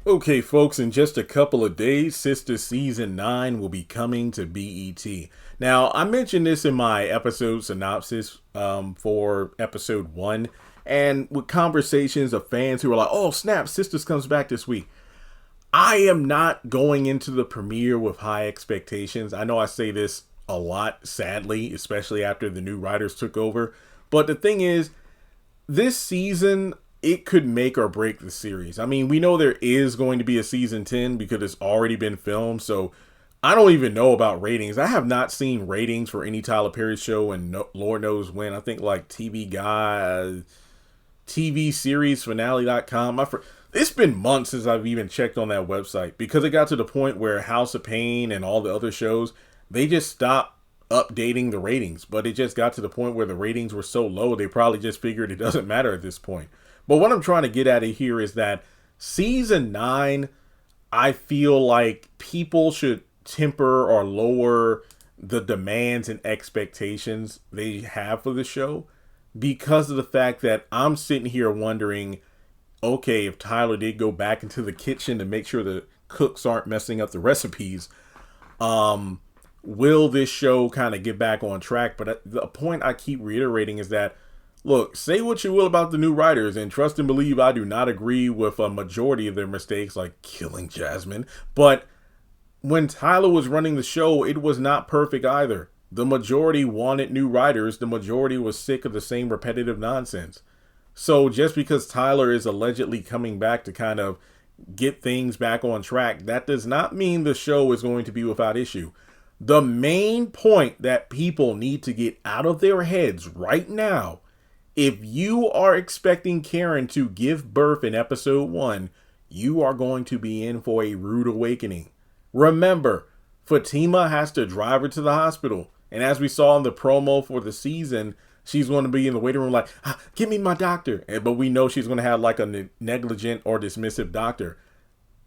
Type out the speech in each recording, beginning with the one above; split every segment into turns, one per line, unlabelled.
Okay, folks, in just a couple of days, Sistas Season 9 will be coming to BET. Now, I mentioned this in my episode synopsis for episode 1, and with conversations of fans who were like, oh, snap, Sistas comes back this week. I am not going into the premiere with high expectations. I know I say this a lot, sadly, especially after the new writers took over. But the thing is, this season, it could make or break the series. I mean, we know there is going to be a season 10 because it's already been filmed. So I don't even know about ratings. I have not seen ratings for any Tyler Perry show, and Lord knows when. I think like TV Guide, TV series finale.com. It's been months since I've even checked on that website because it got to the point where House of Pain and all the other shows, they just stopped updating the ratings. But it just got to the point where the ratings were so low, they probably just figured it doesn't matter at this point. But what I'm trying to get at here is that season 9, I feel like people should temper or lower the demands and expectations they have for the show because of the fact that I'm sitting here wondering, okay, if Tyler did go back into the kitchen to make sure the cooks aren't messing up the recipes, will this show kind of get back on track? But the point I keep reiterating is that, look, say what you will about the new writers, and trust and believe I do not agree with a majority of their mistakes, like killing Jasmine. But when Tyler was running the show, it was not perfect either. The majority wanted new writers. The majority was sick of the same repetitive nonsense. So just because Tyler is allegedly coming back to kind of get things back on track, that does not mean the show is going to be without issue. The main point that people need to get out of their heads right now, if you are expecting Karen to give birth in episode 1, you are going to be in for a rude awakening. Remember, Fatima has to drive her to the hospital. And as we saw in the promo for the season, she's going to be in the waiting room like, give me my doctor. But we know she's going to have like a negligent or dismissive doctor.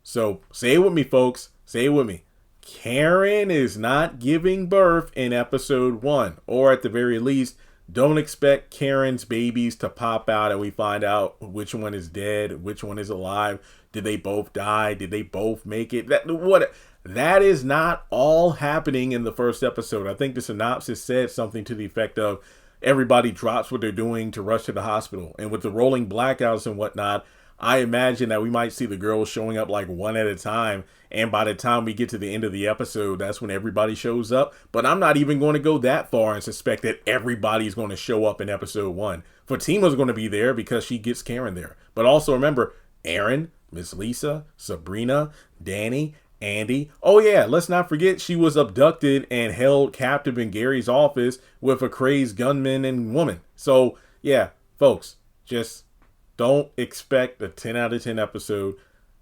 So say it with me, folks. Say it with me. Karen is not giving birth in episode 1. Or at the very least, don't expect Karen's babies to pop out and we find out which one is dead, which one is alive. Did they both die? Did they both make it? That is not all happening in the first episode. I think the synopsis said something to the effect of everybody drops what they're doing to rush to the hospital. And with the rolling blackouts and whatnot, I imagine that we might see the girls showing up like one at a time. And by the time we get to the end of the episode, that's when everybody shows up. But I'm not even going to go that far and suspect that everybody's going to show up in episode 1. Fatima's going to be there because she gets Karen there. But also remember, Aaron, Miss Lisa, Sabrina, Danny, Andy. Oh yeah, let's not forget she was abducted and held captive in Gary's office with a crazed gunman and woman. So yeah, folks, just don't expect a 10 out of 10 episode.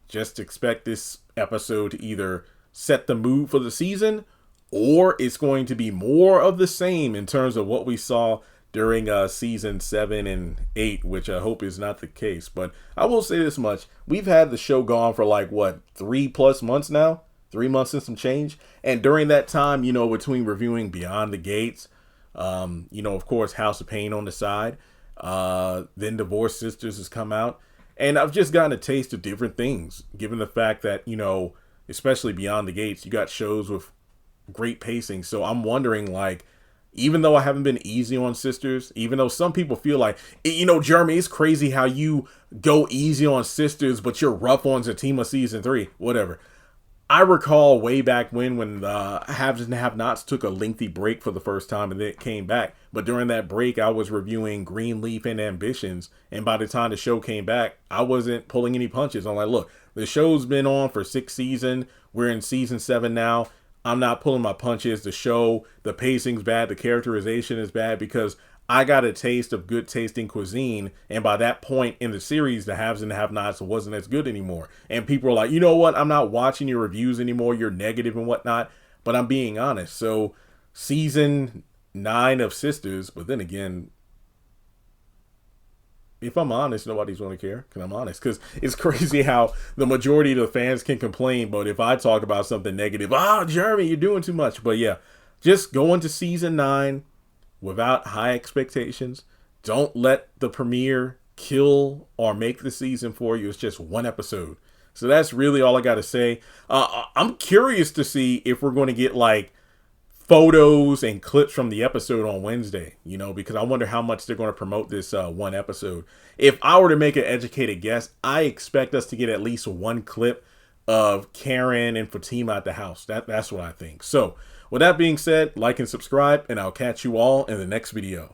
Just expect this episode to either set the mood for the season or it's going to be more of the same in terms of what we saw during season 7 and 8, which I hope is not the case. But I will say this much. We've had the show gone for like, 3+ months now? 3 months and some change. And during that time, between reviewing Beyond the Gates, of course, House of Pain on the side, then Divorced Sisters has come out. And I've just gotten a taste of different things, given the fact that, especially Beyond the Gates, you got shows with great pacing. So I'm wondering, even though I haven't been easy on Sisters, even though some people feel like, Jeremy, it's crazy how you go easy on Sisters, but you're rough on Zatima season 3, whatever. I recall way back when the Haves and Have-Nots took a lengthy break for the first time and then it came back. But during that break, I was reviewing Greenleaf and Ambitions. And by the time the show came back, I wasn't pulling any punches. I'm like, look, the show's been on for 6 seasons. We're in season 7 now. I'm not pulling my punches. The pacing's bad. The characterization is bad because I got a taste of good tasting cuisine. And by that point in the series, the Haves and the Have-Nots wasn't as good anymore. And people are like, you know what? I'm not watching your reviews anymore. You're negative and whatnot. But I'm being honest. So season 9 of Sisters, but then again, if I'm honest, nobody's going to care. Because I'm honest. Because it's crazy how the majority of the fans can complain. But if I talk about something negative, Jeremy, you're doing too much. But yeah, just go into season 9 without high expectations. Don't let the premiere kill or make the season for you. It's just one episode. So that's really all I got to say. I'm curious to see if we're going to get like photos and clips from the episode on Wednesday, because I wonder how much they're going to promote this one episode. If I were to make an educated guess, I expect us to get at least one clip of Karen and Fatima at the house. That's what I think. So with that being said, like and subscribe, and I'll catch you all in the next video.